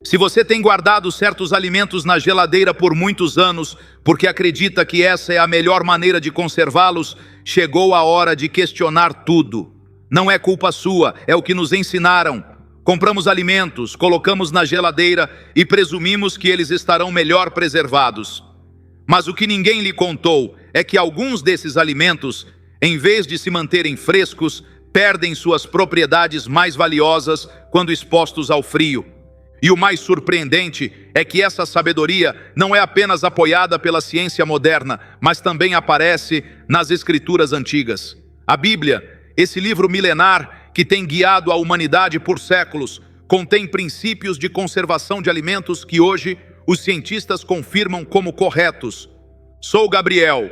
Se você tem guardado certos alimentos na geladeira por muitos anos, porque acredita que essa é a melhor maneira de conservá-los, chegou a hora de questionar tudo. Não é culpa sua, é o que nos ensinaram. Compramos alimentos, colocamos na geladeira e presumimos que eles estarão melhor preservados. Mas o que ninguém lhe contou é que alguns desses alimentos, em vez de se manterem frescos, perdem suas propriedades mais valiosas quando expostos ao frio. E o mais surpreendente é que essa sabedoria não é apenas apoiada pela ciência moderna, mas também aparece nas escrituras antigas. A Bíblia, esse livro milenar que tem guiado a humanidade por séculos, contém princípios de conservação de alimentos que hoje os cientistas confirmam como corretos. Sou Gabriel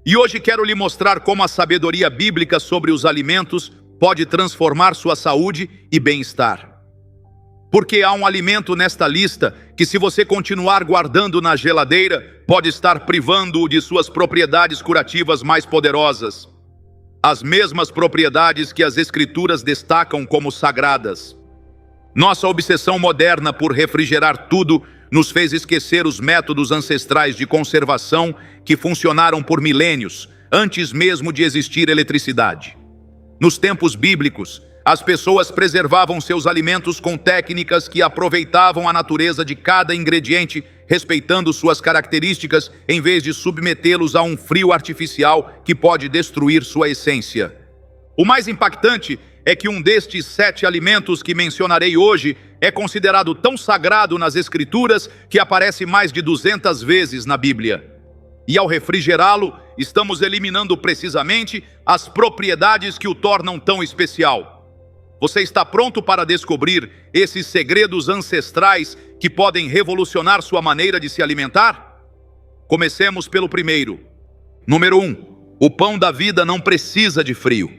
e hoje quero lhe mostrar como a sabedoria bíblica sobre os alimentos pode transformar sua saúde e bem-estar. Porque há um alimento nesta lista que, se você continuar guardando na geladeira, pode estar privando-o de suas propriedades curativas mais poderosas. As mesmas propriedades que as Escrituras destacam como sagradas. Nossa obsessão moderna por refrigerar tudo nos fez esquecer os métodos ancestrais de conservação que funcionaram por milênios, antes mesmo de existir eletricidade. Nos tempos bíblicos, as pessoas preservavam seus alimentos com técnicas que aproveitavam a natureza de cada ingrediente, respeitando suas características, em vez de submetê-los a um frio artificial que pode destruir sua essência. O mais impactante é que um destes 7 alimentos que mencionarei hoje é considerado tão sagrado nas Escrituras que aparece mais de 200 vezes na Bíblia. E ao refrigerá-lo, estamos eliminando precisamente as propriedades que o tornam tão especial. Você está pronto para descobrir esses segredos ancestrais que podem revolucionar sua maneira de se alimentar? Comecemos pelo primeiro. Número 1. O pão da vida não precisa de frio.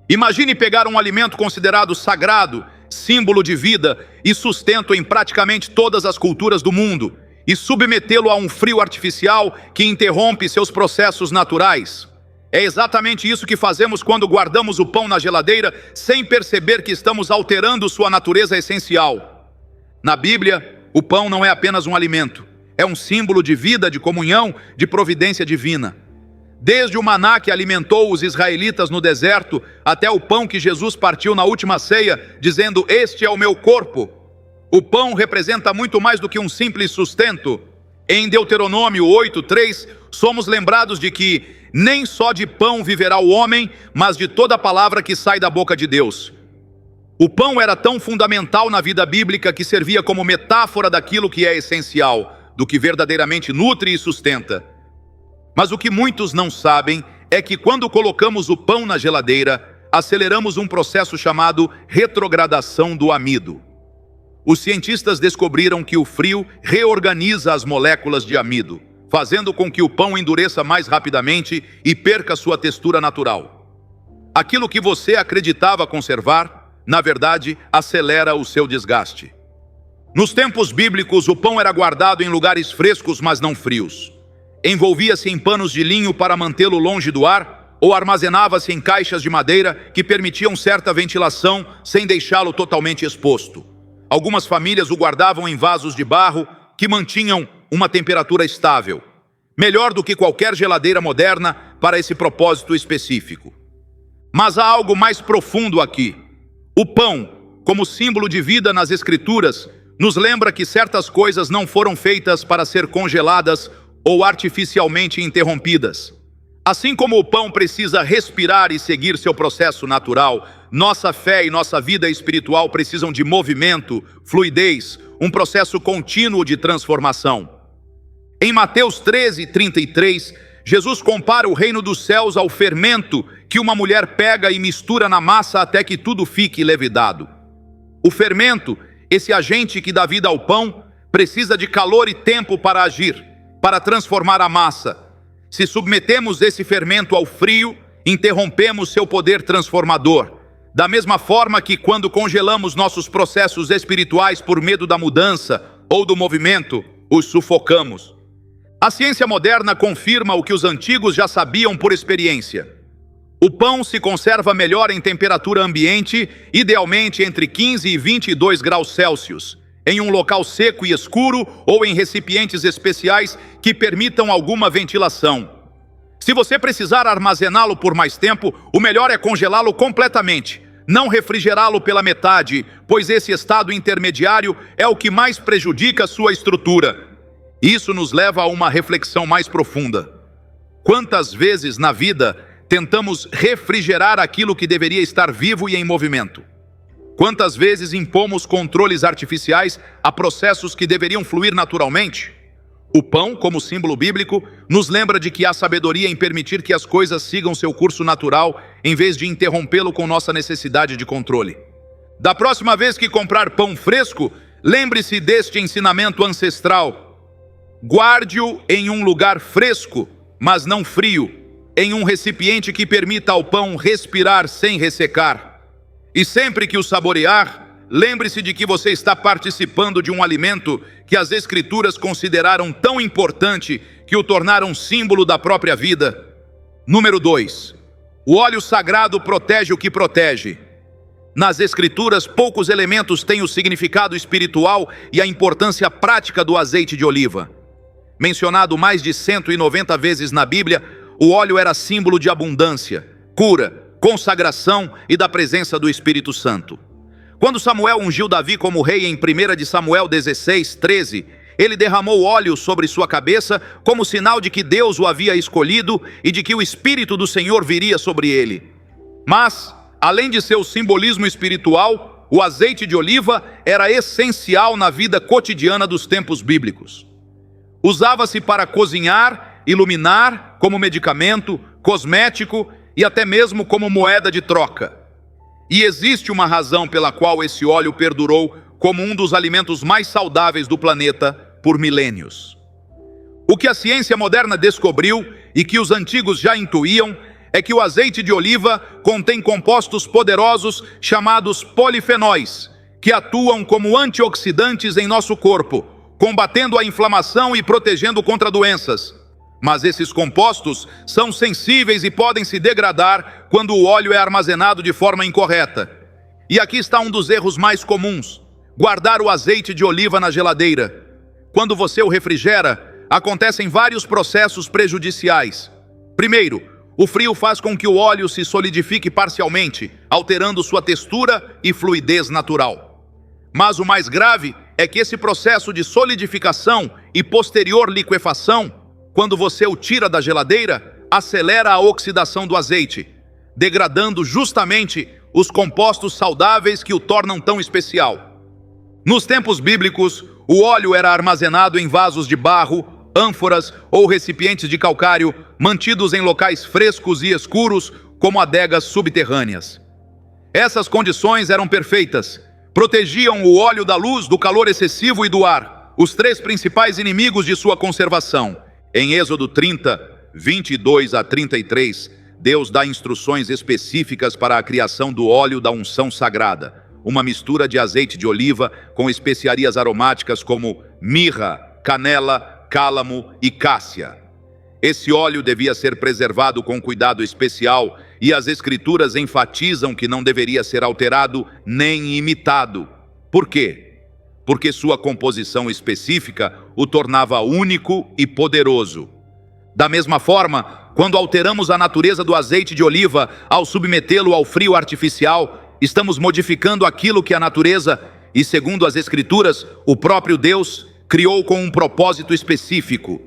Imagine pegar um alimento considerado sagrado, símbolo de vida e sustento em praticamente todas as culturas do mundo, e submetê-lo a um frio artificial que interrompe seus processos naturais. É exatamente isso que fazemos quando guardamos o pão na geladeira sem perceber que estamos alterando sua natureza essencial. Na Bíblia, o pão não é apenas um alimento, é um símbolo de vida, de comunhão, de providência divina. Desde o maná que alimentou os israelitas no deserto, até o pão que Jesus partiu na última ceia, dizendo: "Este é o meu corpo". O pão representa muito mais do que um simples sustento. Em Deuteronômio 8:3, somos lembrados de que nem só de pão viverá o homem, mas de toda palavra que sai da boca de Deus. O pão era tão fundamental na vida bíblica que servia como metáfora daquilo que é essencial, do que verdadeiramente nutre e sustenta. Mas o que muitos não sabem é que quando colocamos o pão na geladeira, aceleramos um processo chamado retrogradação do amido. Os cientistas descobriram que o frio reorganiza as moléculas de amido, fazendo com que o pão endureça mais rapidamente e perca sua textura natural. Aquilo que você acreditava conservar, na verdade, acelera o seu desgaste. Nos tempos bíblicos, o pão era guardado em lugares frescos, mas não frios. Envolvia-se em panos de linho para mantê-lo longe do ar, ou armazenava-se em caixas de madeira que permitiam certa ventilação sem deixá-lo totalmente exposto. Algumas famílias o guardavam em vasos de barro que mantinham uma temperatura estável, melhor do que qualquer geladeira moderna para esse propósito específico. Mas há algo mais profundo aqui. O pão, como símbolo de vida nas Escrituras, nos lembra que certas coisas não foram feitas para ser congeladas ou artificialmente interrompidas. Assim como o pão precisa respirar e seguir seu processo natural, nossa fé e nossa vida espiritual precisam de movimento, fluidez, um processo contínuo de transformação. Em Mateus 13:33, Jesus compara o reino dos céus ao fermento que uma mulher pega e mistura na massa até que tudo fique levedado. O fermento, esse agente que dá vida ao pão, precisa de calor e tempo para agir, para transformar a massa. Se submetemos esse fermento ao frio, interrompemos seu poder transformador. Da mesma forma que quando congelamos nossos processos espirituais por medo da mudança ou do movimento, os sufocamos. A ciência moderna confirma o que os antigos já sabiam por experiência. O pão se conserva melhor em temperatura ambiente, idealmente entre 15 e 22 graus Celsius. em um local seco e escuro ou em recipientes especiais que permitam alguma ventilação. Se você precisar armazená-lo por mais tempo, o melhor é congelá-lo completamente, não refrigerá-lo pela metade, pois esse estado intermediário é o que mais prejudica sua estrutura. Isso nos leva a uma reflexão mais profunda. Quantas vezes na vida tentamos refrigerar aquilo que deveria estar vivo e em movimento? Quantas vezes impomos controles artificiais a processos que deveriam fluir naturalmente? O pão, como símbolo bíblico, nos lembra de que há sabedoria em permitir que as coisas sigam seu curso natural, em vez de interrompê-lo com nossa necessidade de controle. Da próxima vez que comprar pão fresco, lembre-se deste ensinamento ancestral. Guarde-o em um lugar fresco, mas não frio, em um recipiente que permita ao pão respirar sem ressecar. E sempre que o saborear, lembre-se de que você está participando de um alimento que as Escrituras consideraram tão importante que o tornaram símbolo da própria vida. Número 2. O óleo sagrado protege o que protege. Nas Escrituras, poucos elementos têm o significado espiritual e a importância prática do azeite de oliva. Mencionado mais de 190 vezes na Bíblia, o óleo era símbolo de abundância, cura, consagração e da presença do Espírito Santo. Quando Samuel ungiu Davi como rei em 1 de Samuel 16:13, ele derramou óleo sobre sua cabeça como sinal de que Deus o havia escolhido e de que o Espírito do Senhor viria sobre ele. Mas, além de seu simbolismo espiritual, o azeite de oliva era essencial na vida cotidiana dos tempos bíblicos. Usava-se para cozinhar, iluminar, como medicamento, cosmético e até mesmo como moeda de troca. E existe uma razão pela qual esse óleo perdurou como um dos alimentos mais saudáveis do planeta por milênios. O que a ciência moderna descobriu e que os antigos já intuíam é que o azeite de oliva contém compostos poderosos chamados polifenóis, que atuam como antioxidantes em nosso corpo, combatendo a inflamação e protegendo contra doenças. Mas esses compostos são sensíveis e podem se degradar quando o óleo é armazenado de forma incorreta. E aqui está um dos erros mais comuns: guardar o azeite de oliva na geladeira. Quando você o refrigera, acontecem vários processos prejudiciais. Primeiro, o frio faz com que o óleo se solidifique parcialmente, alterando sua textura e fluidez natural. Mas o mais grave é que esse processo de solidificação e posterior liquefação, quando você o tira da geladeira, acelera a oxidação do azeite, degradando justamente os compostos saudáveis que o tornam tão especial. Nos tempos bíblicos, o óleo era armazenado em vasos de barro, ânforas ou recipientes de calcário, mantidos em locais frescos e escuros, como adegas subterrâneas. Essas condições eram perfeitas, protegiam o óleo da luz, do calor excessivo e do ar, os três principais inimigos de sua conservação. Em Êxodo 30, 22 a 33, Deus dá instruções específicas para a criação do óleo da unção sagrada, uma mistura de azeite de oliva com especiarias aromáticas como mirra, canela, cálamo e cássia. Esse óleo devia ser preservado com cuidado especial e as Escrituras enfatizam que não deveria ser alterado nem imitado. Por quê? Porque sua composição específica o tornava único e poderoso. Da mesma forma, quando alteramos a natureza do azeite de oliva ao submetê-lo ao frio artificial, estamos modificando aquilo que a natureza, e segundo as Escrituras, o próprio Deus, criou com um propósito específico.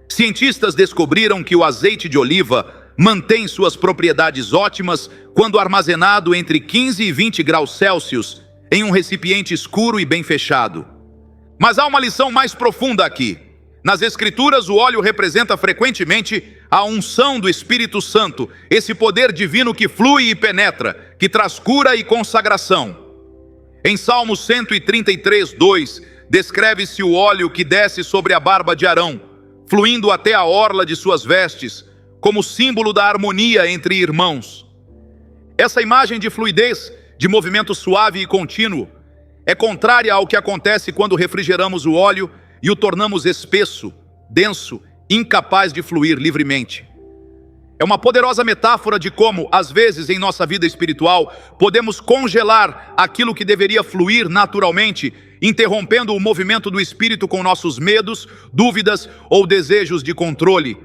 Cientistas descobriram que o azeite de oliva mantém suas propriedades ótimas quando armazenado entre 15 e 20 graus Celsius em um recipiente escuro e bem fechado. Mas há uma lição mais profunda aqui. Nas Escrituras, o óleo representa frequentemente a unção do Espírito Santo, esse poder divino que flui e penetra, que traz cura e consagração. Em Salmo 133, 2, descreve-se o óleo que desce sobre a barba de Arão, fluindo até a orla de suas vestes, como símbolo da harmonia entre irmãos. Essa imagem de fluidez, de movimento suave e contínuo, é contrária ao que acontece quando refrigeramos o óleo e o tornamos espesso, denso, incapaz de fluir livremente. É uma poderosa metáfora de como, às vezes, em nossa vida espiritual, podemos congelar aquilo que deveria fluir naturalmente, interrompendo o movimento do espírito com nossos medos, dúvidas ou desejos de controle.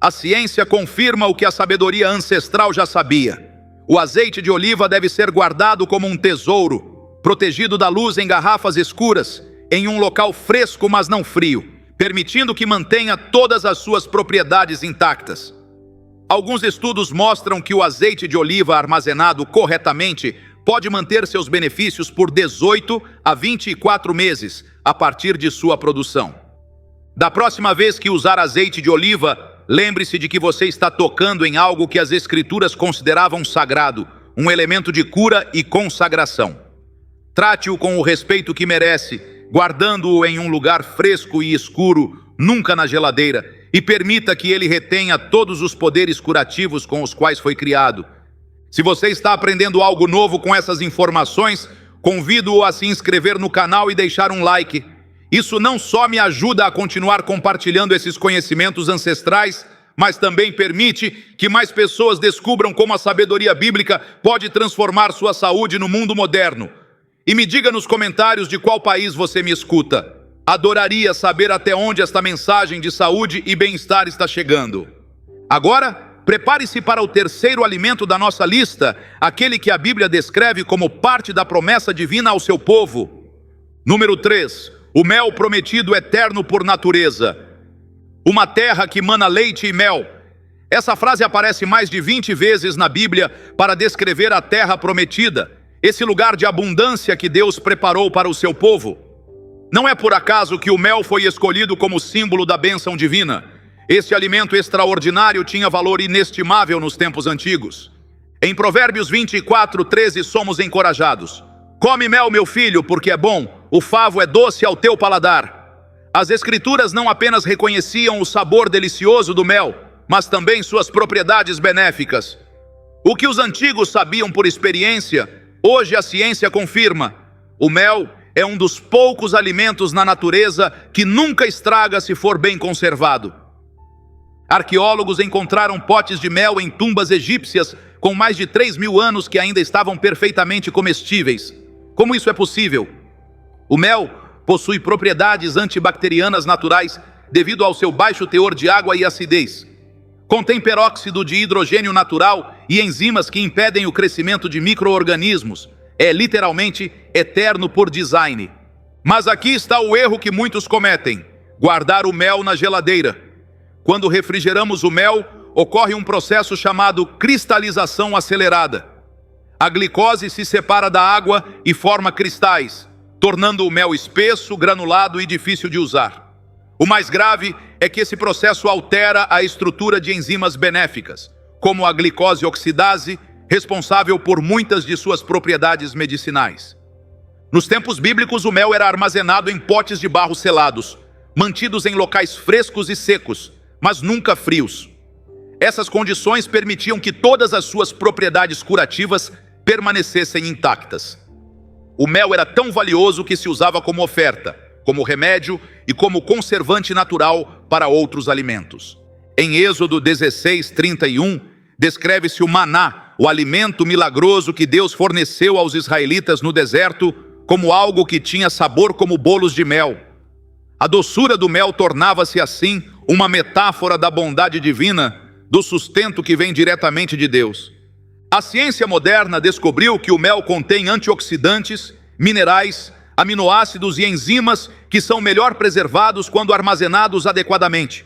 A ciência confirma o que a sabedoria ancestral já sabia. O azeite de oliva deve ser guardado como um tesouro, protegido da luz em garrafas escuras, em um local fresco, mas não frio, permitindo que mantenha todas as suas propriedades intactas. Alguns estudos mostram que o azeite de oliva armazenado corretamente pode manter seus benefícios por 18 a 24 meses a partir de sua produção. Da próxima vez que usar azeite de oliva, lembre-se de que você está tocando em algo que as Escrituras consideravam sagrado, um elemento de cura e consagração. Trate-o com o respeito que merece, guardando-o em um lugar fresco e escuro, nunca na geladeira, e permita que ele retenha todos os poderes curativos com os quais foi criado. Se você está aprendendo algo novo com essas informações, convido-o a se inscrever no canal e deixar um like. Isso não só me ajuda a continuar compartilhando esses conhecimentos ancestrais, mas também permite que mais pessoas descubram como a sabedoria bíblica pode transformar sua saúde no mundo moderno. E me diga nos comentários de qual país você me escuta. Adoraria saber até onde esta mensagem de saúde e bem-estar está chegando. Agora, prepare-se para o terceiro alimento da nossa lista, aquele que a Bíblia descreve como parte da promessa divina ao seu povo. Número 3. O mel prometido eterno por natureza. Uma terra que mana leite e mel. Essa frase aparece mais de 20 vezes na Bíblia para descrever a terra prometida, esse lugar de abundância que Deus preparou para o seu povo. Não é por acaso que o mel foi escolhido como símbolo da bênção divina. Este alimento extraordinário tinha valor inestimável nos tempos antigos. Em Provérbios 24:13 somos encorajados. Come mel, meu filho, porque é bom, o favo é doce ao teu paladar. As Escrituras não apenas reconheciam o sabor delicioso do mel, mas também suas propriedades benéficas. O que os antigos sabiam por experiência, hoje a ciência confirma. O mel é um dos poucos alimentos na natureza que nunca estraga se for bem conservado. Arqueólogos encontraram potes de mel em tumbas egípcias com mais de 3.000 anos que ainda estavam perfeitamente comestíveis. Como isso é possível? O mel possui propriedades antibacterianas naturais devido ao seu baixo teor de água e acidez. Contém peróxido de hidrogênio natural e enzimas que impedem o crescimento de micro-organismos. É literalmente eterno por design. Mas aqui está o erro que muitos cometem: guardar o mel na geladeira. Quando refrigeramos o mel, ocorre um processo chamado cristalização acelerada. A glicose se separa da água e forma cristais, tornando o mel espesso, granulado e difícil de usar. O mais grave é que esse processo altera a estrutura de enzimas benéficas, como a glicose oxidase, responsável por muitas de suas propriedades medicinais. Nos tempos bíblicos, o mel era armazenado em potes de barro selados, mantidos em locais frescos e secos, mas nunca frios. Essas condições permitiam que todas as suas propriedades curativas permanecessem intactas. O mel era tão valioso que se usava como oferta, como remédio e como conservante natural para outros alimentos. Em Êxodo 16:31, descreve-se o maná, o alimento milagroso que Deus forneceu aos israelitas no deserto, como algo que tinha sabor como bolos de mel. A doçura do mel tornava-se assim uma metáfora da bondade divina, do sustento que vem diretamente de Deus. A ciência moderna descobriu que o mel contém antioxidantes, minerais, aminoácidos e enzimas que são melhor preservados quando armazenados adequadamente.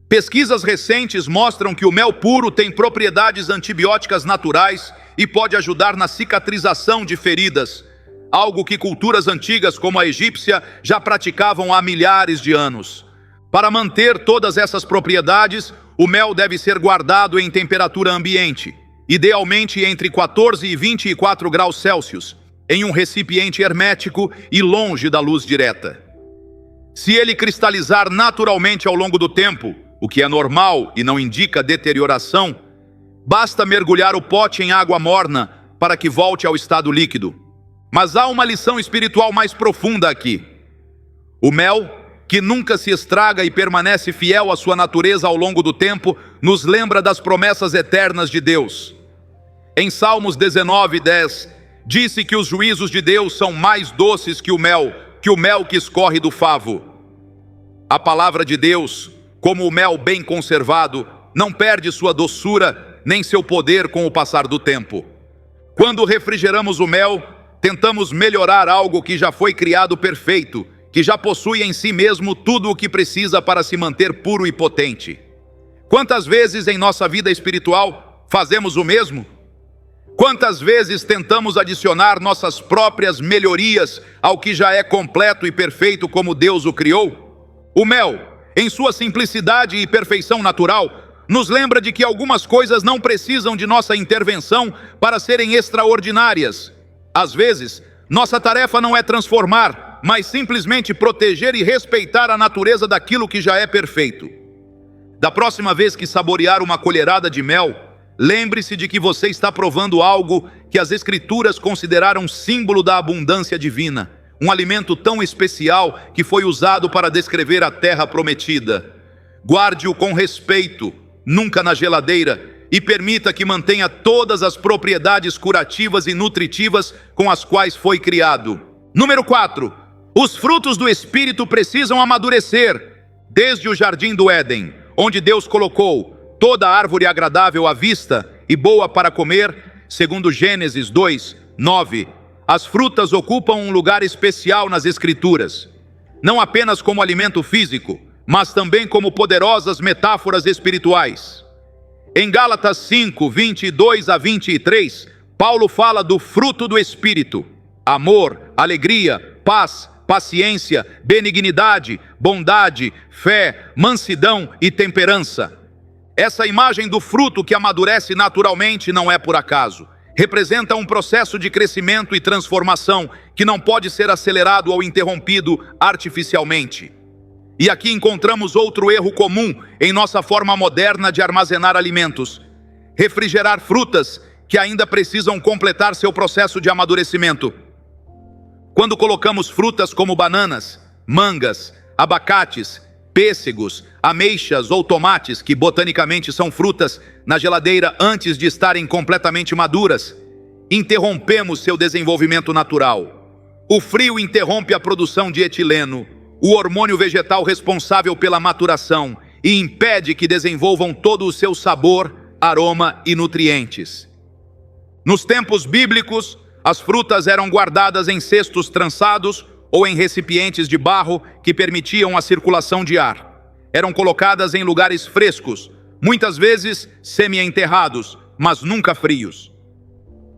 Pesquisas recentes mostram que o mel puro tem propriedades antibióticas naturais e pode ajudar na cicatrização de feridas, algo que culturas antigas como a egípcia já praticavam há milhares de anos. Para manter todas essas propriedades, o mel deve ser guardado em temperatura ambiente, idealmente entre 14 e 24 graus Celsius, em um recipiente hermético e longe da luz direta. Se ele cristalizar naturalmente ao longo do tempo, o que é normal e não indica deterioração, basta mergulhar o pote em água morna para que volte ao estado líquido. Mas há uma lição espiritual mais profunda aqui. O mel, que nunca se estraga e permanece fiel à sua natureza ao longo do tempo, nos lembra das promessas eternas de Deus. Em Salmos 19:10, disse que os juízos de Deus são mais doces que o mel que escorre do favo. A palavra de Deus, como o mel bem conservado, não perde sua doçura nem seu poder com o passar do tempo. Quando refrigeramos o mel, tentamos melhorar algo que já foi criado perfeito, que já possui em si mesmo tudo o que precisa para se manter puro e potente. Quantas vezes em nossa vida espiritual fazemos o mesmo? Quantas vezes tentamos adicionar nossas próprias melhorias ao que já é completo e perfeito como Deus o criou? O mel, em sua simplicidade e perfeição natural, nos lembra de que algumas coisas não precisam de nossa intervenção para serem extraordinárias. Às vezes, nossa tarefa não é transformar, mas simplesmente proteger e respeitar a natureza daquilo que já é perfeito. Da próxima vez que saborear uma colherada de mel, lembre-se de que você está provando algo que as Escrituras consideraram símbolo da abundância divina, um alimento tão especial que foi usado para descrever a terra prometida. Guarde-o com respeito, nunca na geladeira, e permita que mantenha todas as propriedades curativas e nutritivas com as quais foi criado. Número 4. Os frutos do Espírito precisam amadurecer. Desde o Jardim do Éden, onde Deus colocou toda árvore agradável à vista e boa para comer, segundo Gênesis 2:9, as frutas ocupam um lugar especial nas Escrituras, não apenas como alimento físico, mas também como poderosas metáforas espirituais. Em Gálatas 5:22-23, Paulo fala do fruto do Espírito: amor, alegria, paz, paciência, benignidade, bondade, fé, mansidão e temperança. Essa imagem do fruto que amadurece naturalmente não é por acaso. Representa um processo de crescimento e transformação que não pode ser acelerado ou interrompido artificialmente. E aqui encontramos outro erro comum em nossa forma moderna de armazenar alimentos: refrigerar frutas que ainda precisam completar seu processo de amadurecimento. Quando colocamos frutas como bananas, mangas, abacates, pêssegos, ameixas ou tomates, que botanicamente são frutas, na geladeira antes de estarem completamente maduras, interrompemos seu desenvolvimento natural. O frio interrompe a produção de etileno, o hormônio vegetal responsável pela maturação, e impede que desenvolvam todo o seu sabor, aroma e nutrientes. Nos tempos bíblicos, as frutas eram guardadas em cestos trançados ou em recipientes de barro que permitiam a circulação de ar. Eram colocadas em lugares frescos, muitas vezes semi-enterrados, mas nunca frios.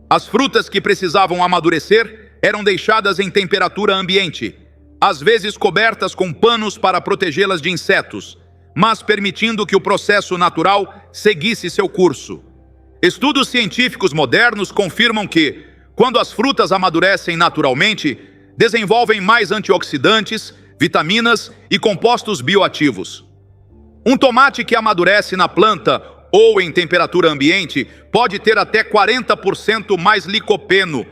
As frutas que precisavam amadurecer eram deixadas em temperatura ambiente, às vezes cobertas com panos para protegê-las de insetos, mas permitindo que o processo natural seguisse seu curso. Estudos científicos modernos confirmam que, quando as frutas amadurecem naturalmente, desenvolvem mais antioxidantes, vitaminas e compostos bioativos. Um tomate que amadurece na planta ou em temperatura ambiente pode ter até 40% mais licopeno,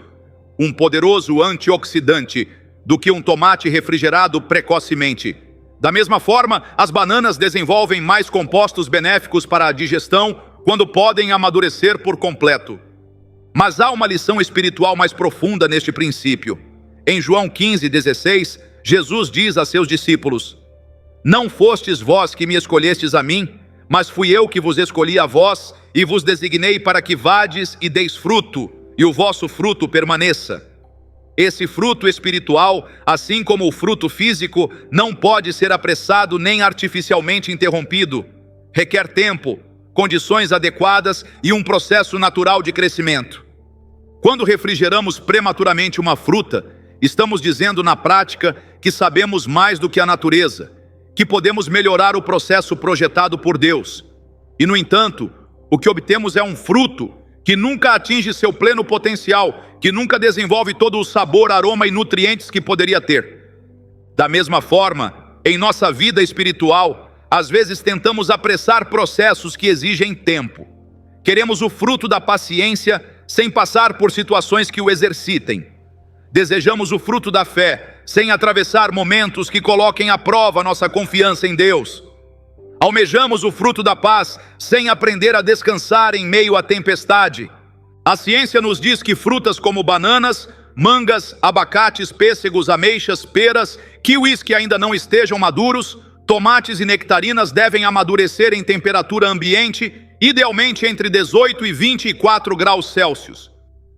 um poderoso antioxidante, do que um tomate refrigerado precocemente. Da mesma forma, as bananas desenvolvem mais compostos benéficos para a digestão quando podem amadurecer por completo. Mas há uma lição espiritual mais profunda neste princípio. Em João 15:16, Jesus diz a seus discípulos: não fostes vós que me escolhestes a mim, mas fui eu que vos escolhi a vós e vos designei para que vades e deis fruto, e o vosso fruto permaneça. Esse fruto espiritual, assim como o fruto físico, não pode ser apressado nem artificialmente interrompido. Requer tempo, condições adequadas e um processo natural de crescimento. Quando refrigeramos prematuramente uma fruta, estamos dizendo na prática que sabemos mais do que a natureza, que podemos melhorar o processo projetado por Deus. E, no entanto, o que obtemos é um fruto que nunca atinge seu pleno potencial, que nunca desenvolve todo o sabor, aroma e nutrientes que poderia ter. Da mesma forma, em nossa vida espiritual, às vezes tentamos apressar processos que exigem tempo. Queremos o fruto da paciência sem passar por situações que o exercitem. Desejamos o fruto da fé sem atravessar momentos que coloquem à prova nossa confiança em Deus. Almejamos o fruto da paz sem aprender a descansar em meio à tempestade. A ciência nos diz que frutas como bananas, mangas, abacates, pêssegos, ameixas, peras, kiwis que ainda não estejam maduros, tomates e nectarinas devem amadurecer em temperatura ambiente, idealmente entre 18 e 24 graus Celsius.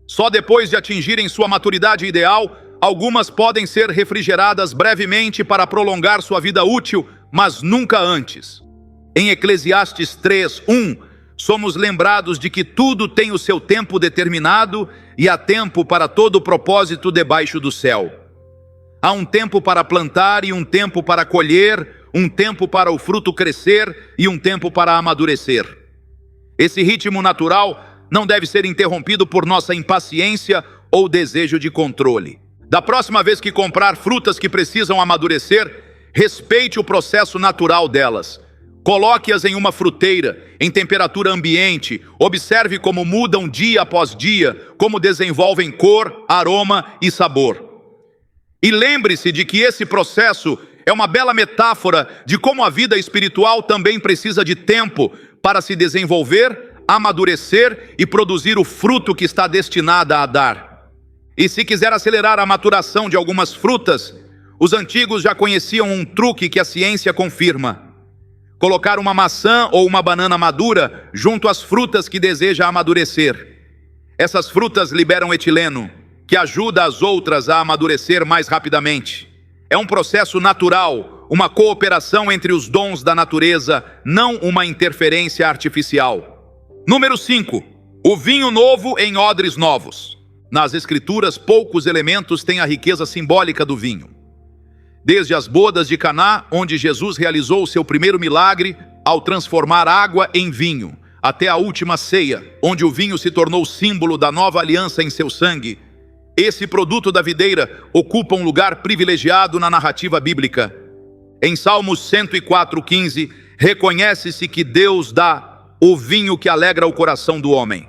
Só depois de atingirem sua maturidade ideal, algumas podem ser refrigeradas brevemente para prolongar sua vida útil, mas nunca antes. Em Eclesiastes 3:1, somos lembrados de que tudo tem o seu tempo determinado e há tempo para todo o propósito debaixo do céu. Há um tempo para plantar e um tempo para colher, um tempo para o fruto crescer e um tempo para amadurecer. Esse ritmo natural não deve ser interrompido por nossa impaciência ou desejo de controle. Da próxima vez que comprar frutas que precisam amadurecer, respeite o processo natural delas. Coloque-as em uma fruteira, em temperatura ambiente, observe como mudam dia após dia, como desenvolvem cor, aroma e sabor. E lembre-se de que esse processo é uma bela metáfora de como a vida espiritual também precisa de tempo para se desenvolver, amadurecer e produzir o fruto que está destinada a dar. E se quiser acelerar a maturação de algumas frutas, os antigos já conheciam um truque que a ciência confirma: colocar uma maçã ou uma banana madura junto às frutas que deseja amadurecer. Essas frutas liberam etileno, que ajuda as outras a amadurecer mais rapidamente. É um processo natural, uma cooperação entre os dons da natureza, não uma interferência artificial. Número 5. O vinho novo em odres novos. Nas Escrituras, poucos elementos têm a riqueza simbólica do vinho. Desde as bodas de Caná, onde Jesus realizou o seu primeiro milagre ao transformar água em vinho, até a última ceia, onde o vinho se tornou símbolo da nova aliança em seu sangue, esse produto da videira ocupa um lugar privilegiado na narrativa bíblica. Em Salmos 104:15, reconhece-se que Deus dá o vinho que alegra o coração do homem.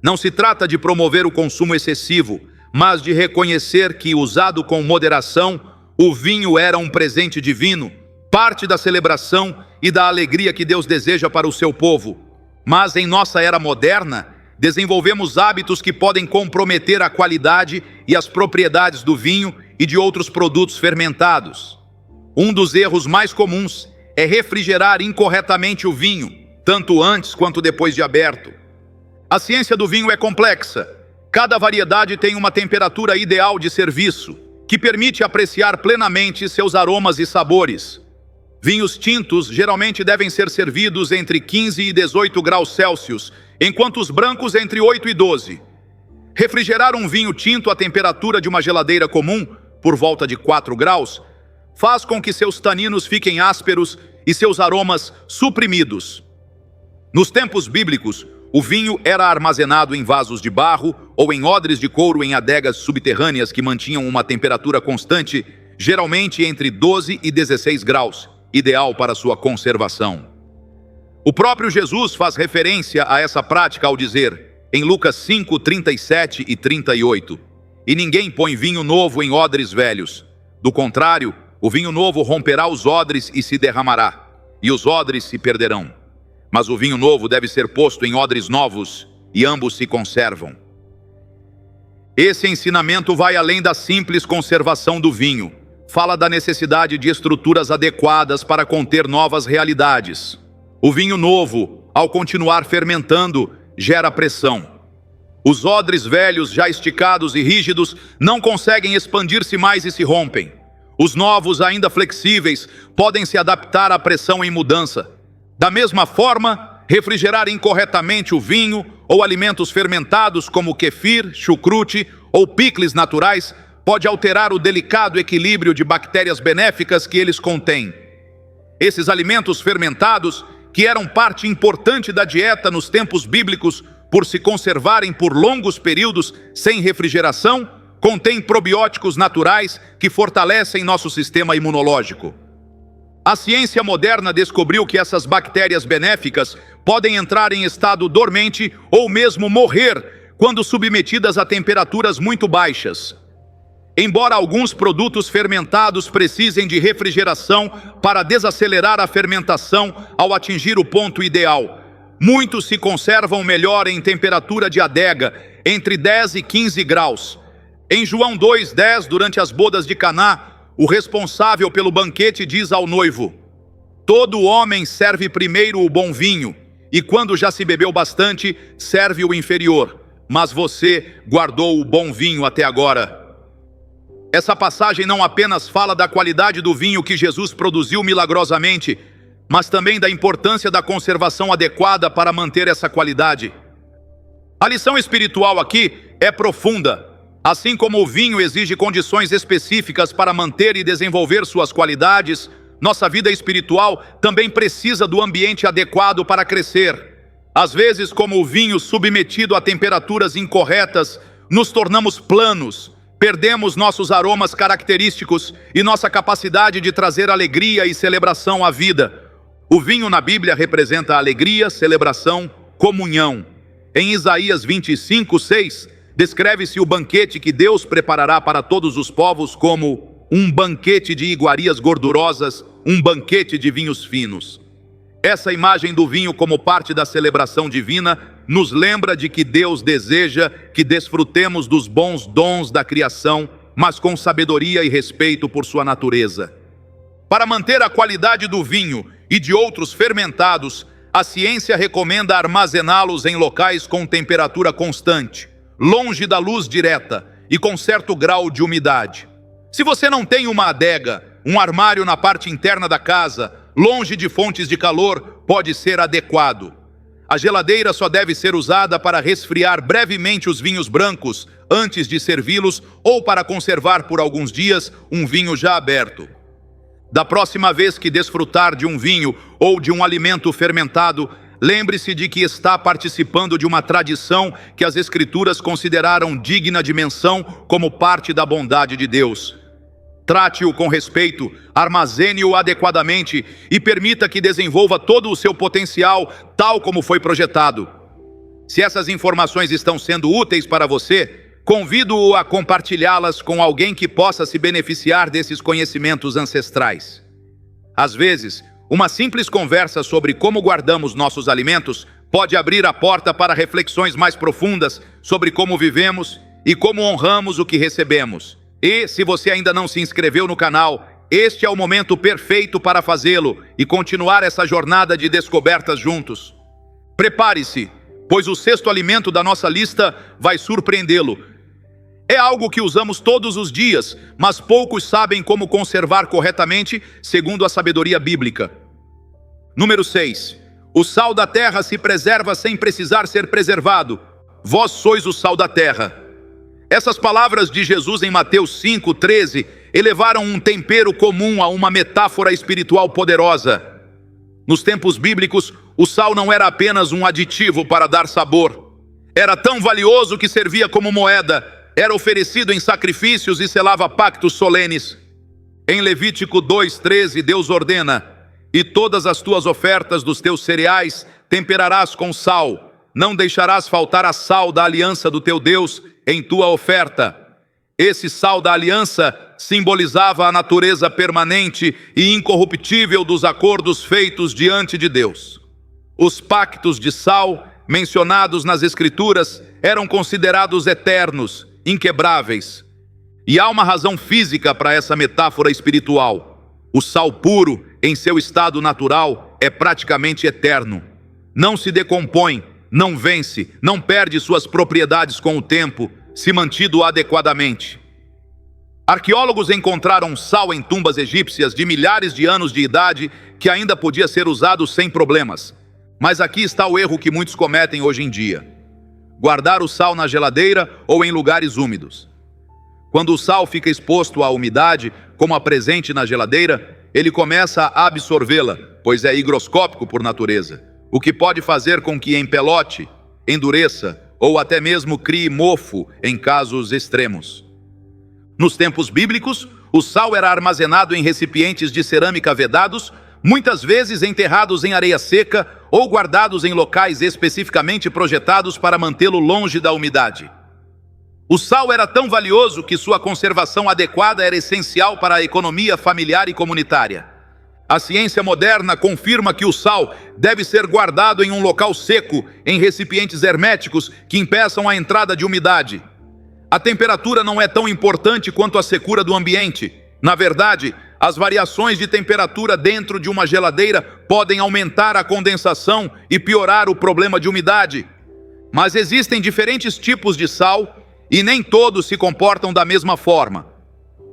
Não se trata de promover o consumo excessivo, mas de reconhecer que, usado com moderação, o vinho era um presente divino, parte da celebração e da alegria que Deus deseja para o seu povo. Mas em nossa era moderna, desenvolvemos hábitos que podem comprometer a qualidade e as propriedades do vinho e de outros produtos fermentados. Um dos erros mais comuns é refrigerar incorretamente o vinho, tanto antes quanto depois de aberto. A ciência do vinho é complexa. Cada variedade tem uma temperatura ideal de serviço, que permite apreciar plenamente seus aromas e sabores. Vinhos tintos geralmente devem ser servidos entre 15 e 18 graus Celsius, enquanto os brancos entre 8 e 12. Refrigerar um vinho tinto à temperatura de uma geladeira comum, por volta de 4 graus, faz com que seus taninos fiquem ásperos e seus aromas suprimidos. Nos tempos bíblicos, o vinho era armazenado em vasos de barro ou em odres de couro em adegas subterrâneas que mantinham uma temperatura constante, geralmente entre 12 e 16 graus, ideal para sua conservação. O próprio Jesus faz referência a essa prática ao dizer, em Lucas 5:37 e 38, "E ninguém põe vinho novo em odres velhos. Do contrário, o vinho novo romperá os odres e se derramará, e os odres se perderão. Mas o vinho novo deve ser posto em odres novos, e ambos se conservam." Esse ensinamento vai além da simples conservação do vinho. Fala da necessidade de estruturas adequadas para conter novas realidades. O vinho novo, ao continuar fermentando, gera pressão. Os odres velhos, já esticados e rígidos, não conseguem expandir-se mais e se rompem. Os novos, ainda flexíveis, podem se adaptar à pressão em mudança. Da mesma forma, refrigerar incorretamente o vinho ou alimentos fermentados como kefir, chucrute ou picles naturais pode alterar o delicado equilíbrio de bactérias benéficas que eles contêm. Esses alimentos fermentados, que eram parte importante da dieta nos tempos bíblicos por se conservarem por longos períodos sem refrigeração, contêm probióticos naturais que fortalecem nosso sistema imunológico. A ciência moderna descobriu que essas bactérias benéficas podem entrar em estado dormente ou mesmo morrer quando submetidas a temperaturas muito baixas. Embora alguns produtos fermentados precisem de refrigeração para desacelerar a fermentação ao atingir o ponto ideal, muitos se conservam melhor em temperatura de adega, entre 10 e 15 graus. Em João 2:10, durante as bodas de Caná, o responsável pelo banquete diz ao noivo: todo homem serve primeiro o bom vinho, e quando já se bebeu bastante, serve o inferior. Mas você guardou o bom vinho até agora. Essa passagem não apenas fala da qualidade do vinho que Jesus produziu milagrosamente, mas também da importância da conservação adequada para manter essa qualidade. A lição espiritual aqui é profunda. Assim como o vinho exige condições específicas para manter e desenvolver suas qualidades, nossa vida espiritual também precisa do ambiente adequado para crescer. Às vezes, como o vinho submetido a temperaturas incorretas, nos tornamos planos, perdemos nossos aromas característicos e nossa capacidade de trazer alegria e celebração à vida. O vinho na Bíblia representa alegria, celebração, comunhão. Em Isaías 25:6, descreve-se o banquete que Deus preparará para todos os povos como um banquete de iguarias gordurosas, um banquete de vinhos finos. Essa imagem do vinho como parte da celebração divina nos lembra de que Deus deseja que desfrutemos dos bons dons da criação, mas com sabedoria e respeito por sua natureza. Para manter a qualidade do vinho e de outros fermentados, a ciência recomenda armazená-los em locais com temperatura constante, longe da luz direta e com certo grau de umidade. Se você não tem uma adega, um armário na parte interna da casa, longe de fontes de calor, pode ser adequado. A geladeira só deve ser usada para resfriar brevemente os vinhos brancos antes de servi-los ou para conservar por alguns dias um vinho já aberto. Da próxima vez que desfrutar de um vinho ou de um alimento fermentado, lembre-se de que está participando de uma tradição que as Escrituras consideraram digna de menção como parte da bondade de Deus. Trate-o com respeito, armazene-o adequadamente e permita que desenvolva todo o seu potencial, tal como foi projetado. Se essas informações estão sendo úteis para você, convido-o a compartilhá-las com alguém que possa se beneficiar desses conhecimentos ancestrais. Às vezes, uma simples conversa sobre como guardamos nossos alimentos pode abrir a porta para reflexões mais profundas sobre como vivemos e como honramos o que recebemos. E, se você ainda não se inscreveu no canal, este é o momento perfeito para fazê-lo e continuar essa jornada de descobertas juntos. Prepare-se, pois o sexto alimento da nossa lista vai surpreendê-lo. É algo que usamos todos os dias, mas poucos sabem como conservar corretamente, segundo a sabedoria bíblica. Número 6. O sal da terra se preserva sem precisar ser preservado. Vós sois o sal da terra. Essas palavras de Jesus em Mateus 5:13 elevaram um tempero comum a uma metáfora espiritual poderosa. Nos tempos bíblicos, o sal não era apenas um aditivo para dar sabor. Era tão valioso que servia como moeda, era oferecido em sacrifícios e selava pactos solenes. Em Levítico 2:13, Deus ordena: e todas as tuas ofertas dos teus cereais temperarás com sal. Não deixarás faltar a sal da aliança do teu Deus em tua oferta. Esse sal da aliança simbolizava a natureza permanente e incorruptível dos acordos feitos diante de Deus. Os pactos de sal, mencionados nas Escrituras, eram considerados eternos, inquebráveis. E há uma razão física para essa metáfora espiritual. O sal puro, em seu estado natural, é praticamente eterno. Não se decompõe, não vence, não perde suas propriedades com o tempo, se mantido adequadamente. Arqueólogos encontraram sal em tumbas egípcias de milhares de anos de idade que ainda podia ser usado sem problemas. Mas aqui está o erro que muitos cometem hoje em dia: guardar o sal na geladeira ou em lugares úmidos. Quando o sal fica exposto à umidade, como a presente na geladeira, ele começa a absorvê-la, pois é higroscópico por natureza, o que pode fazer com que empelote, endureça ou até mesmo crie mofo em casos extremos. Nos tempos bíblicos, o sal era armazenado em recipientes de cerâmica vedados, muitas vezes enterrados em areia seca ou guardados em locais especificamente projetados para mantê-lo longe da umidade. O sal era tão valioso que sua conservação adequada era essencial para a economia familiar e comunitária. A ciência moderna confirma que o sal deve ser guardado em um local seco, em recipientes herméticos que impeçam a entrada de umidade. A temperatura não é tão importante quanto a secura do ambiente. Na verdade, as variações de temperatura dentro de uma geladeira podem aumentar a condensação e piorar o problema de umidade. Mas existem diferentes tipos de sal e nem todos se comportam da mesma forma.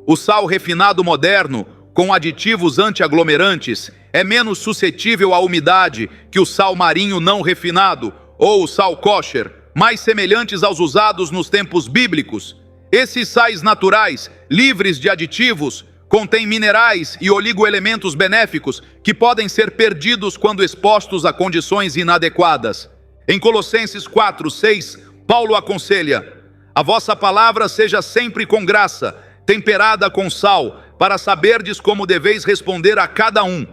O sal refinado moderno, com aditivos antiaglomerantes, é menos suscetível à umidade que o sal marinho não refinado ou o sal kosher, mais semelhantes aos usados nos tempos bíblicos. Esses sais naturais, livres de aditivos, contêm minerais e oligoelementos benéficos que podem ser perdidos quando expostos a condições inadequadas. Em Colossenses 4:6, Paulo aconselha: a vossa palavra seja sempre com graça, temperada com sal, para saberdes como deveis responder a cada um.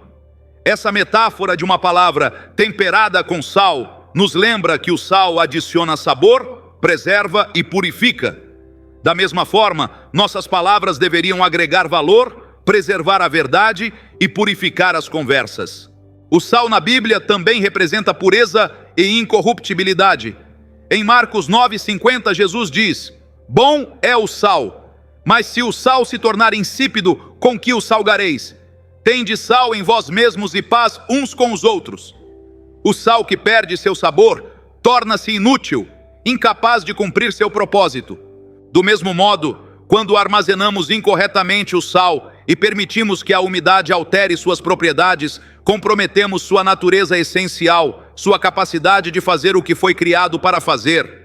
Essa metáfora de uma palavra temperada com sal nos lembra que o sal adiciona sabor, preserva e purifica. Da mesma forma, nossas palavras deveriam agregar valor, preservar a verdade e purificar as conversas. O sal na Bíblia também representa pureza e incorruptibilidade. Em Marcos 9:50, Jesus diz: bom é o sal, mas se o sal se tornar insípido, com que o salgareis? Tende sal em vós mesmos e paz uns com os outros. O sal que perde seu sabor torna-se inútil, incapaz de cumprir seu propósito. Do mesmo modo, quando armazenamos incorretamente o sal e permitimos que a umidade altere suas propriedades, comprometemos sua natureza essencial, sua capacidade de fazer o que foi criado para fazer.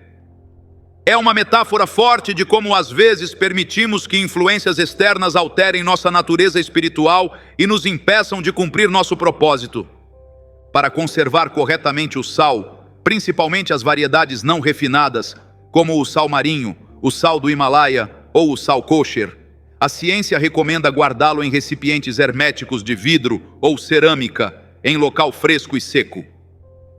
É uma metáfora forte de como às vezes permitimos que influências externas alterem nossa natureza espiritual e nos impeçam de cumprir nosso propósito. Para conservar corretamente o sal, principalmente as variedades não refinadas, como o sal marinho, o sal do Himalaia ou o sal kosher, a ciência recomenda guardá-lo em recipientes herméticos de vidro ou cerâmica, em local fresco e seco.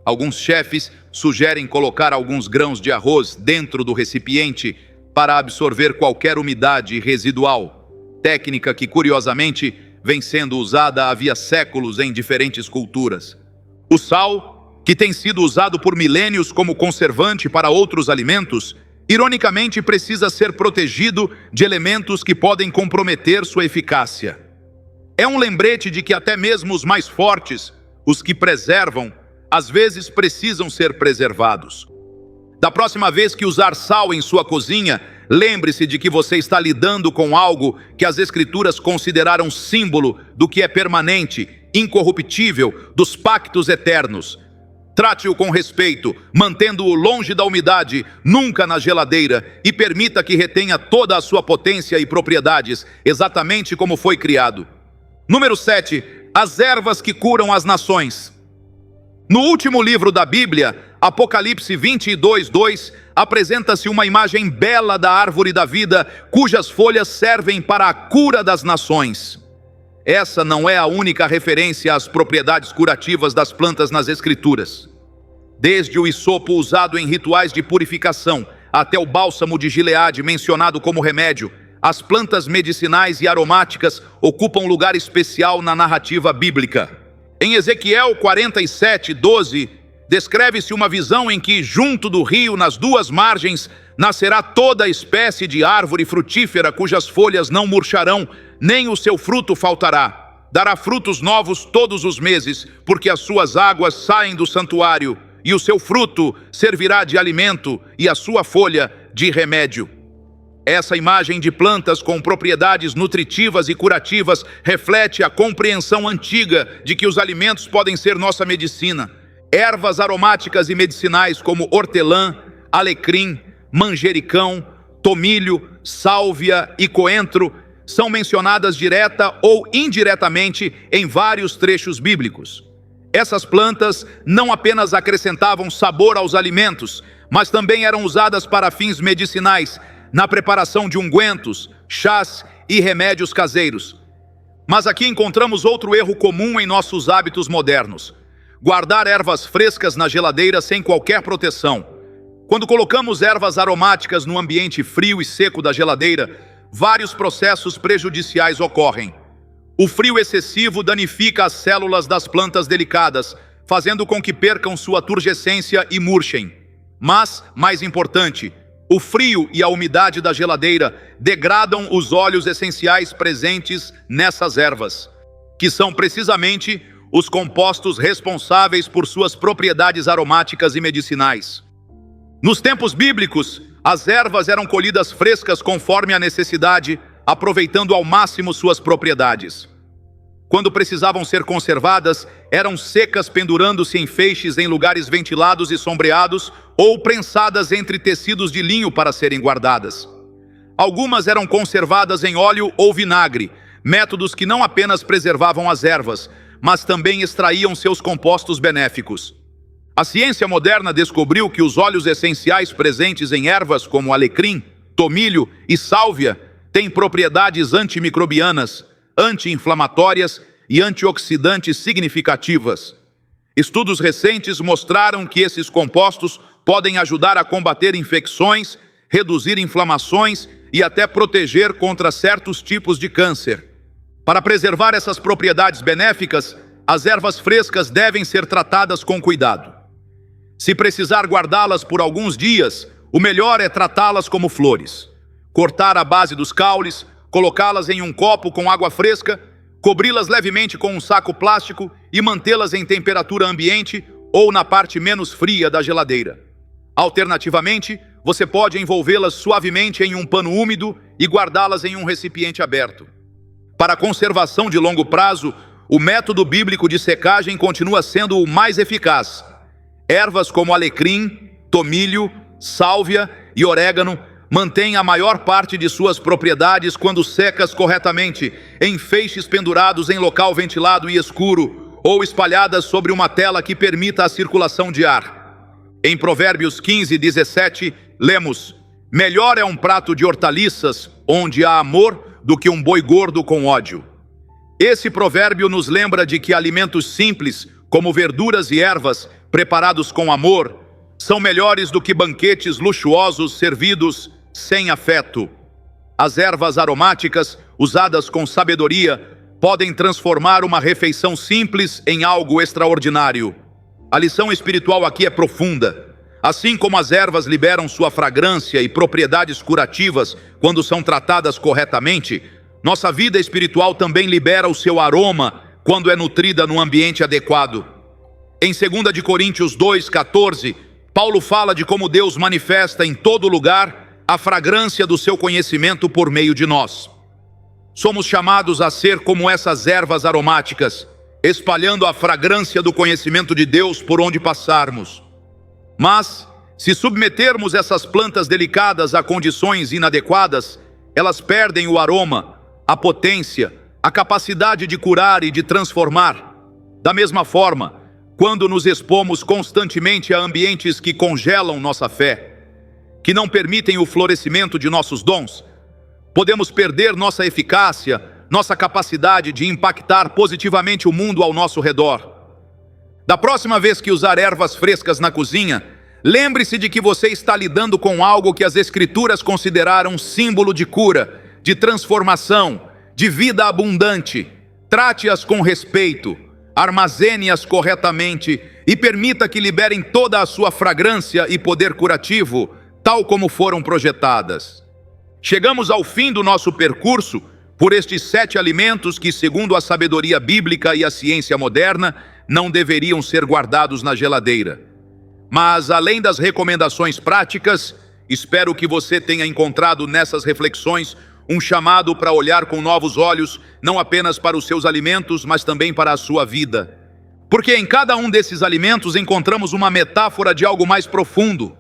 Alguns chefes sugerem colocar alguns grãos de arroz dentro do recipiente para absorver qualquer umidade residual, técnica que, curiosamente, vem sendo usada havia séculos em diferentes culturas. O sal, que tem sido usado por milênios como conservante para outros alimentos, ironicamente precisa ser protegido de elementos que podem comprometer sua eficácia. É um lembrete de que até mesmo os mais fortes, os que preservam, às vezes precisam ser preservados. Da próxima vez que usar sal em sua cozinha, lembre-se de que você está lidando com algo que as Escrituras consideraram símbolo do que é permanente, incorruptível, dos pactos eternos. Trate-o com respeito, mantendo-o longe da umidade, nunca na geladeira, e permita que retenha toda a sua potência e propriedades, exatamente como foi criado. Número 7. As ervas que curam as nações. No último livro da Bíblia, Apocalipse 22:2, apresenta-se uma imagem bela da árvore da vida, cujas folhas servem para a cura das nações. Essa não é a única referência às propriedades curativas das plantas nas Escrituras. Desde o hisopo usado em rituais de purificação, até o bálsamo de Gileade mencionado como remédio, as plantas medicinais e aromáticas ocupam lugar especial na narrativa bíblica. Em Ezequiel 47:12, descreve-se uma visão em que, junto do rio, nas duas margens, nascerá toda espécie de árvore frutífera cujas folhas não murcharão, nem o seu fruto faltará. Dará frutos novos todos os meses, porque as suas águas saem do santuário, e o seu fruto servirá de alimento, e a sua folha de remédio. Essa imagem de plantas com propriedades nutritivas e curativas reflete a compreensão antiga de que os alimentos podem ser nossa medicina. Ervas aromáticas e medicinais como hortelã, alecrim, manjericão, tomilho, sálvia e coentro são mencionadas direta ou indiretamente em vários trechos bíblicos. Essas plantas não apenas acrescentavam sabor aos alimentos, mas também eram usadas para fins medicinais, na preparação de ungüentos, chás e remédios caseiros. Mas aqui encontramos outro erro comum em nossos hábitos modernos: guardar ervas frescas na geladeira sem qualquer proteção. Quando colocamos ervas aromáticas no ambiente frio e seco da geladeira, vários processos prejudiciais ocorrem. O frio excessivo danifica as células das plantas delicadas, fazendo com que percam sua turgescência e murchem. Mas, mais importante, o frio e a umidade da geladeira degradam os óleos essenciais presentes nessas ervas, que são precisamente os compostos responsáveis por suas propriedades aromáticas e medicinais. Nos tempos bíblicos, as ervas eram colhidas frescas conforme a necessidade, aproveitando ao máximo suas propriedades. Quando precisavam ser conservadas, eram secas pendurando-se em feixes em lugares ventilados e sombreados ou prensadas entre tecidos de linho para serem guardadas. Algumas eram conservadas em óleo ou vinagre, métodos que não apenas preservavam as ervas, mas também extraíam seus compostos benéficos. A ciência moderna descobriu que os óleos essenciais presentes em ervas como alecrim, tomilho e sálvia têm propriedades antimicrobianas, anti-inflamatórias e antioxidantes significativas. Estudos recentes mostraram que esses compostos podem ajudar a combater infecções, reduzir inflamações e até proteger contra certos tipos de câncer. Para preservar essas propriedades benéficas, as ervas frescas devem ser tratadas com cuidado. Se precisar guardá-las por alguns dias, o melhor é tratá-las como flores. Cortar a base dos caules, colocá-las em um copo com água fresca, cobri-las levemente com um saco plástico e mantê-las em temperatura ambiente ou na parte menos fria da geladeira. Alternativamente, você pode envolvê-las suavemente em um pano úmido e guardá-las em um recipiente aberto. Para a conservação de longo prazo, o método bíblico de secagem continua sendo o mais eficaz. Ervas como alecrim, tomilho, sálvia e orégano mantêm a maior parte de suas propriedades quando secas corretamente, em feixes pendurados em local ventilado e escuro, ou espalhadas sobre uma tela que permita a circulação de ar. Em Provérbios 15:17, lemos: melhor é um prato de hortaliças, onde há amor, do que um boi gordo com ódio. Esse provérbio nos lembra de que alimentos simples, como verduras e ervas, preparados com amor, são melhores do que banquetes luxuosos servidos sem afeto. As ervas aromáticas, usadas com sabedoria, podem transformar uma refeição simples em algo extraordinário. A lição espiritual aqui é profunda. Assim como as ervas liberam sua fragrância e propriedades curativas quando são tratadas corretamente, nossa vida espiritual também libera o seu aroma quando é nutrida num ambiente adequado. Em 2 Coríntios 2:14, Paulo fala de como Deus manifesta em todo lugar a fragrância do seu conhecimento por meio de nós. Somos chamados a ser como essas ervas aromáticas, espalhando a fragrância do conhecimento de Deus por onde passarmos. Mas, se submetermos essas plantas delicadas a condições inadequadas, elas perdem o aroma, a potência, a capacidade de curar e de transformar. Da mesma forma, quando nos expomos constantemente a ambientes que congelam nossa fé, que não permitem o florescimento de nossos dons, podemos perder nossa eficácia, nossa capacidade de impactar positivamente o mundo ao nosso redor. Da próxima vez que usar ervas frescas na cozinha, lembre-se de que você está lidando com algo que as Escrituras consideraram símbolo de cura, de transformação, de vida abundante. Trate-as com respeito, armazene-as corretamente e permita que liberem toda a sua fragrância e poder curativo, tal como foram projetadas. Chegamos ao fim do nosso percurso por estes 7 alimentos que, segundo a sabedoria bíblica e a ciência moderna, não deveriam ser guardados na geladeira. Mas, além das recomendações práticas, espero que você tenha encontrado nessas reflexões um chamado para olhar com novos olhos, não apenas para os seus alimentos, mas também para a sua vida. Porque em cada um desses alimentos encontramos uma metáfora de algo mais profundo.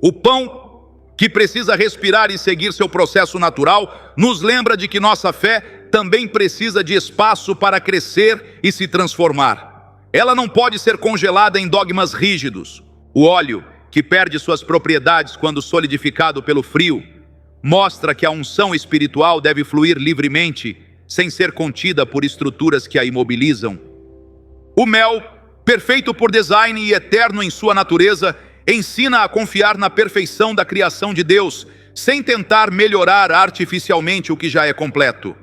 O pão, que precisa respirar e seguir seu processo natural, nos lembra de que nossa fé também precisa de espaço para crescer e se transformar. Ela não pode ser congelada em dogmas rígidos. O óleo, que perde suas propriedades quando solidificado pelo frio, mostra que a unção espiritual deve fluir livremente, sem ser contida por estruturas que a imobilizam. O mel, perfeito por design e eterno em sua natureza, Ensina a confiar na perfeição da criação de Deus, sem tentar melhorar artificialmente o que já é completo.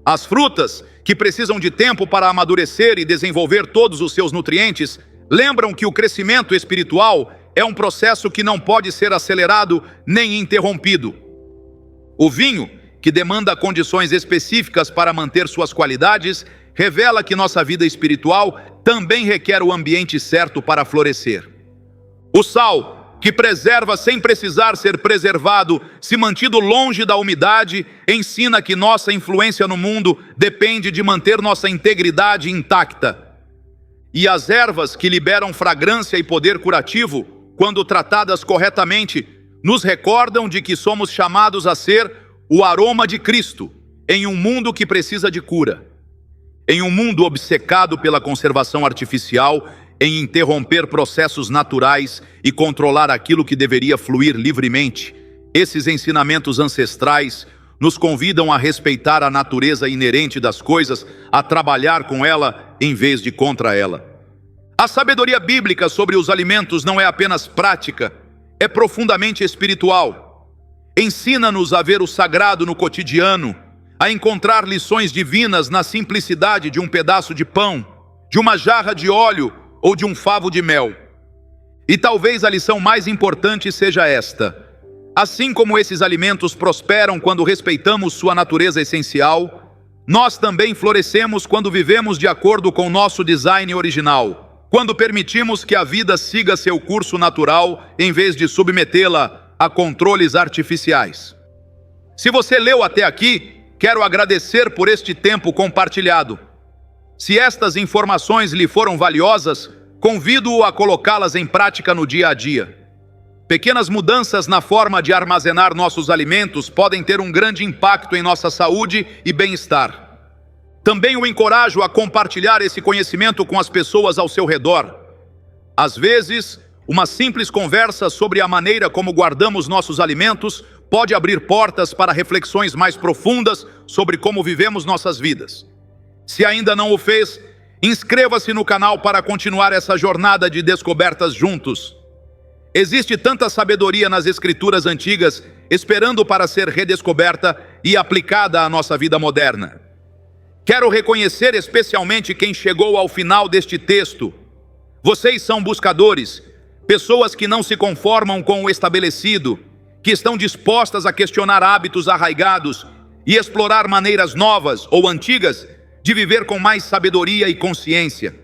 As frutas, que precisam de tempo para amadurecer e desenvolver todos os seus nutrientes, lembram que o crescimento espiritual é um processo que não pode ser acelerado nem interrompido. O vinho, que demanda condições específicas para manter suas qualidades, revela que nossa vida espiritual também requer o ambiente certo para florescer. O sal, que preserva sem precisar ser preservado, se mantido longe da umidade, ensina que nossa influência no mundo depende de manter nossa integridade intacta. E as ervas, que liberam fragrância e poder curativo, quando tratadas corretamente, nos recordam de que somos chamados a ser o aroma de Cristo em um mundo que precisa de cura. Em um mundo obcecado pela conservação artificial, em interromper processos naturais e controlar aquilo que deveria fluir livremente, esses ensinamentos ancestrais nos convidam a respeitar a natureza inerente das coisas, a trabalhar com ela em vez de contra ela. A sabedoria bíblica sobre os alimentos não é apenas prática, é profundamente espiritual. Ensina-nos a ver o sagrado no cotidiano, a encontrar lições divinas na simplicidade de um pedaço de pão, de uma jarra de óleo ou de um favo de mel. E talvez a lição mais importante seja esta: assim como esses alimentos prosperam quando respeitamos sua natureza essencial, nós também florescemos quando vivemos de acordo com nosso design original, quando permitimos que a vida siga seu curso natural em vez de submetê-la a controles artificiais. Se você leu até aqui, quero agradecer por este tempo compartilhado. Se estas informações lhe foram valiosas, convido-o a colocá-las em prática no dia a dia. Pequenas mudanças na forma de armazenar nossos alimentos podem ter um grande impacto em nossa saúde e bem-estar. Também o encorajo a compartilhar esse conhecimento com as pessoas ao seu redor. Às vezes, uma simples conversa sobre a maneira como guardamos nossos alimentos pode abrir portas para reflexões mais profundas sobre como vivemos nossas vidas. Se ainda não o fez, inscreva-se no canal para continuar essa jornada de descobertas juntos. Existe tanta sabedoria nas escrituras antigas, esperando para ser redescoberta e aplicada à nossa vida moderna. Quero reconhecer especialmente quem chegou ao final deste texto. Vocês são buscadores, pessoas que não se conformam com o estabelecido, que estão dispostas a questionar hábitos arraigados e explorar maneiras novas ou antigas de viver com mais sabedoria e consciência.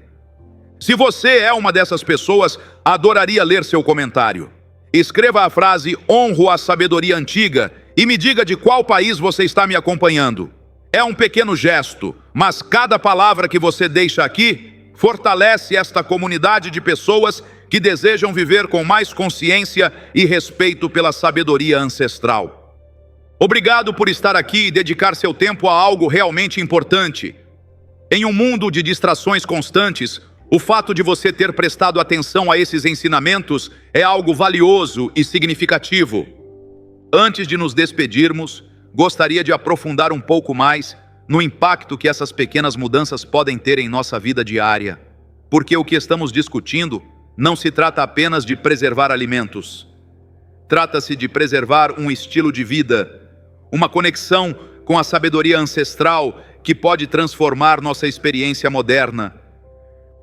Se você é uma dessas pessoas, adoraria ler seu comentário. Escreva a frase "honro a sabedoria antiga" e me diga de qual país você está me acompanhando. É um pequeno gesto, mas cada palavra que você deixa aqui fortalece esta comunidade de pessoas que desejam viver com mais consciência e respeito pela sabedoria ancestral. Obrigado por estar aqui e dedicar seu tempo a algo realmente importante. Em um mundo de distrações constantes, o fato de você ter prestado atenção a esses ensinamentos é algo valioso e significativo. Antes de nos despedirmos, gostaria de aprofundar um pouco mais no impacto que essas pequenas mudanças podem ter em nossa vida diária. Porque o que estamos discutindo não se trata apenas de preservar alimentos. Trata-se de preservar um estilo de vida, uma conexão com a sabedoria ancestral que pode transformar nossa experiência moderna.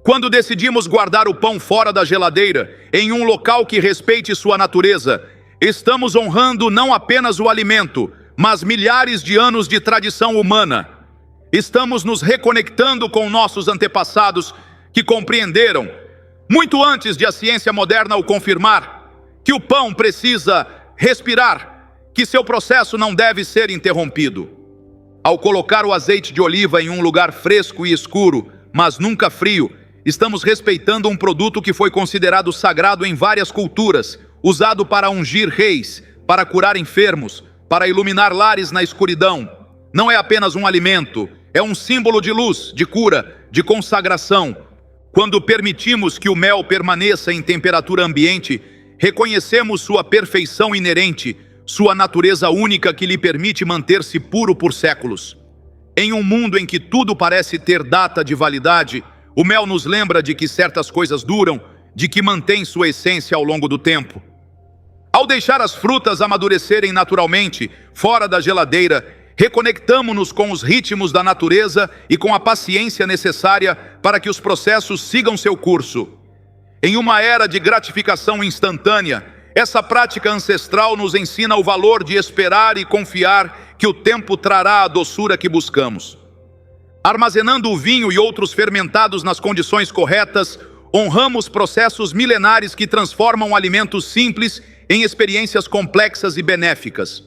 Quando decidimos guardar o pão fora da geladeira, em um local que respeite sua natureza, estamos honrando não apenas o alimento, mas milhares de anos de tradição humana. Estamos nos reconectando com nossos antepassados que compreenderam, muito antes de a ciência moderna o confirmar, que o pão precisa respirar, que seu processo não deve ser interrompido. Ao colocar o azeite de oliva em um lugar fresco e escuro, mas nunca frio, estamos respeitando um produto que foi considerado sagrado em várias culturas, usado para ungir reis, para curar enfermos, para iluminar lares na escuridão. Não é apenas um alimento, é um símbolo de luz, de cura, de consagração. Quando permitimos que o mel permaneça em temperatura ambiente, reconhecemos sua perfeição inerente, sua natureza única que lhe permite manter-se puro por séculos. Em um mundo em que tudo parece ter data de validade, o mel nos lembra de que certas coisas duram, de que mantém sua essência ao longo do tempo. Ao deixar as frutas amadurecerem naturalmente, fora da geladeira, reconectamo-nos com os ritmos da natureza e com a paciência necessária para que os processos sigam seu curso. Em uma era de gratificação instantânea, essa prática ancestral nos ensina o valor de esperar e confiar que o tempo trará a doçura que buscamos. Armazenando o vinho e outros fermentados nas condições corretas, honramos processos milenares que transformam alimentos simples em experiências complexas e benéficas.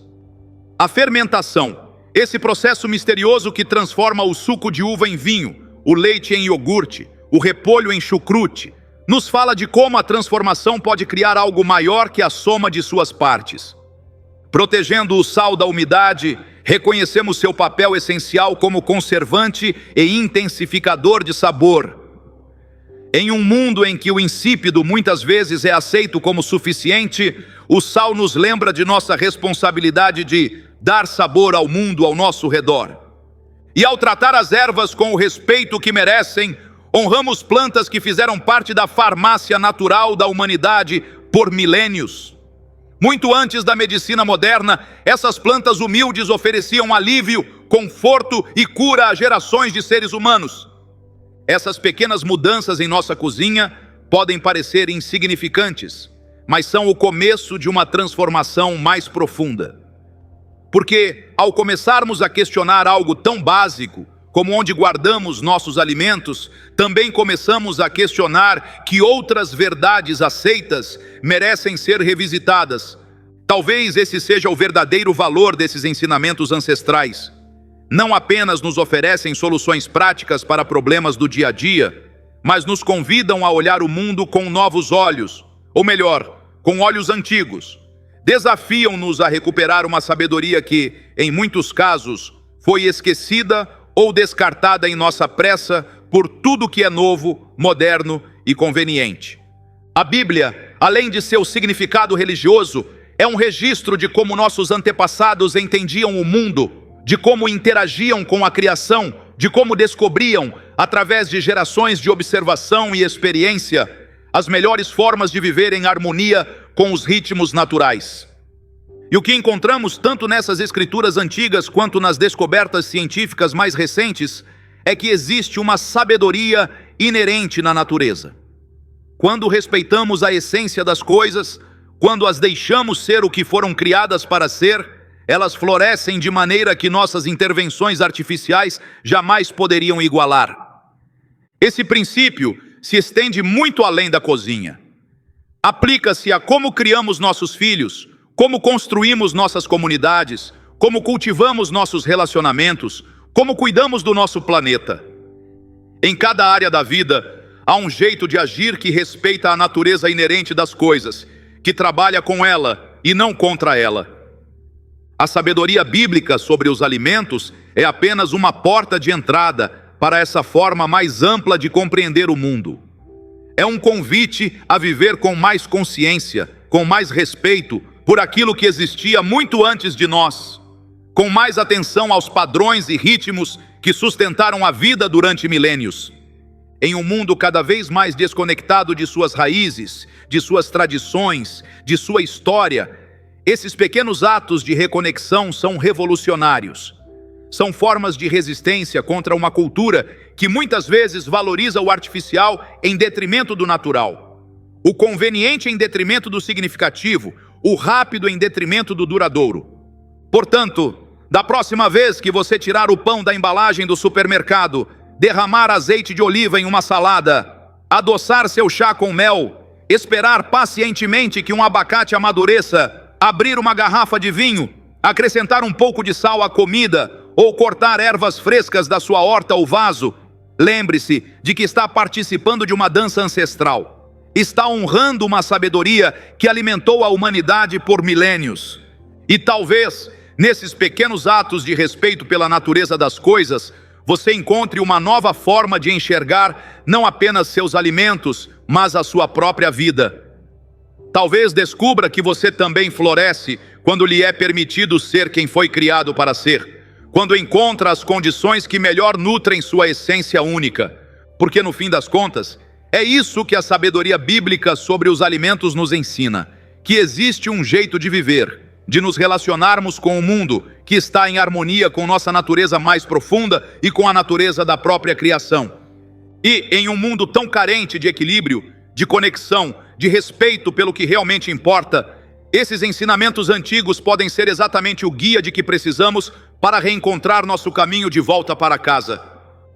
A fermentação, esse processo misterioso que transforma o suco de uva em vinho, o leite em iogurte, o repolho em chucrute, nos fala de como a transformação pode criar algo maior que a soma de suas partes. Protegendo o sal da umidade, reconhecemos seu papel essencial como conservante e intensificador de sabor. Em um mundo em que o insípido muitas vezes é aceito como suficiente, o sal nos lembra de nossa responsabilidade de dar sabor ao mundo ao nosso redor. E ao tratar as ervas com o respeito que merecem, honramos plantas que fizeram parte da farmácia natural da humanidade por milênios. Muito antes da medicina moderna, essas plantas humildes ofereciam alívio, conforto e cura a gerações de seres humanos. Essas pequenas mudanças em nossa cozinha podem parecer insignificantes, mas são o começo de uma transformação mais profunda. Porque, ao começarmos a questionar algo tão básico como onde guardamos nossos alimentos, também começamos a questionar que outras verdades aceitas merecem ser revisitadas. Talvez esse seja o verdadeiro valor desses ensinamentos ancestrais. Não apenas nos oferecem soluções práticas para problemas do dia a dia, mas nos convidam a olhar o mundo com novos olhos, ou melhor, com olhos antigos. Desafiam-nos a recuperar uma sabedoria que, em muitos casos, foi esquecida ou descartada em nossa pressa por tudo que é novo, moderno e conveniente. A Bíblia, além de seu significado religioso, é um registro de como nossos antepassados entendiam o mundo, de como interagiam com a criação, de como descobriam, através de gerações de observação e experiência, as melhores formas de viver em harmonia com os ritmos naturais. E o que encontramos tanto nessas escrituras antigas quanto nas descobertas científicas mais recentes é que existe uma sabedoria inerente na natureza. Quando respeitamos a essência das coisas, quando as deixamos ser o que foram criadas para ser, elas florescem de maneira que nossas intervenções artificiais jamais poderiam igualar. Esse princípio se estende muito além da cozinha. Aplica-se a como criamos nossos filhos, como construímos nossas comunidades, como cultivamos nossos relacionamentos, como cuidamos do nosso planeta. Em cada área da vida, há um jeito de agir que respeita a natureza inerente das coisas, que trabalha com ela e não contra ela. A sabedoria bíblica sobre os alimentos é apenas uma porta de entrada para essa forma mais ampla de compreender o mundo. É um convite a viver com mais consciência, com mais respeito por aquilo que existia muito antes de nós, com mais atenção aos padrões e ritmos que sustentaram a vida durante milênios. Em um mundo cada vez mais desconectado de suas raízes, de suas tradições, de sua história, esses pequenos atos de reconexão são revolucionários. São formas de resistência contra uma cultura que muitas vezes valoriza o artificial em detrimento do natural, o conveniente em detrimento do significativo, o rápido em detrimento do duradouro. Portanto, da próxima vez que você tirar o pão da embalagem do supermercado, derramar azeite de oliva em uma salada, adoçar seu chá com mel, esperar pacientemente que um abacate amadureça, abrir uma garrafa de vinho, acrescentar um pouco de sal à comida ou cortar ervas frescas da sua horta ou vaso, lembre-se de que está participando de uma dança ancestral. Está honrando uma sabedoria que alimentou a humanidade por milênios. E talvez, nesses pequenos atos de respeito pela natureza das coisas, você encontre uma nova forma de enxergar não apenas seus alimentos, mas a sua própria vida. Talvez descubra que você também floresce quando lhe é permitido ser quem foi criado para ser, quando encontra as condições que melhor nutrem sua essência única, porque no fim das contas, É isso que a sabedoria bíblica sobre os alimentos nos ensina, que existe um jeito de viver, de nos relacionarmos com o mundo que está em harmonia com nossa natureza mais profunda e com a natureza da própria criação. E em um mundo tão carente de equilíbrio, de conexão, de respeito pelo que realmente importa, esses ensinamentos antigos podem ser exatamente o guia de que precisamos para reencontrar nosso caminho de volta para casa.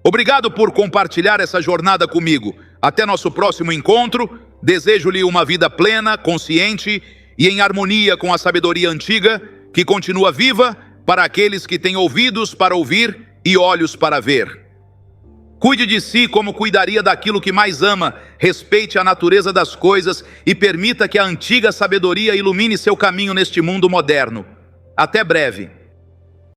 Obrigado por compartilhar essa jornada comigo. Até nosso próximo encontro. Desejo-lhe uma vida plena, consciente e em harmonia com a sabedoria antiga, que continua viva para aqueles que têm ouvidos para ouvir e olhos para ver. Cuide de si como cuidaria daquilo que mais ama, respeite a natureza das coisas e permita que a antiga sabedoria ilumine seu caminho neste mundo moderno. Até breve.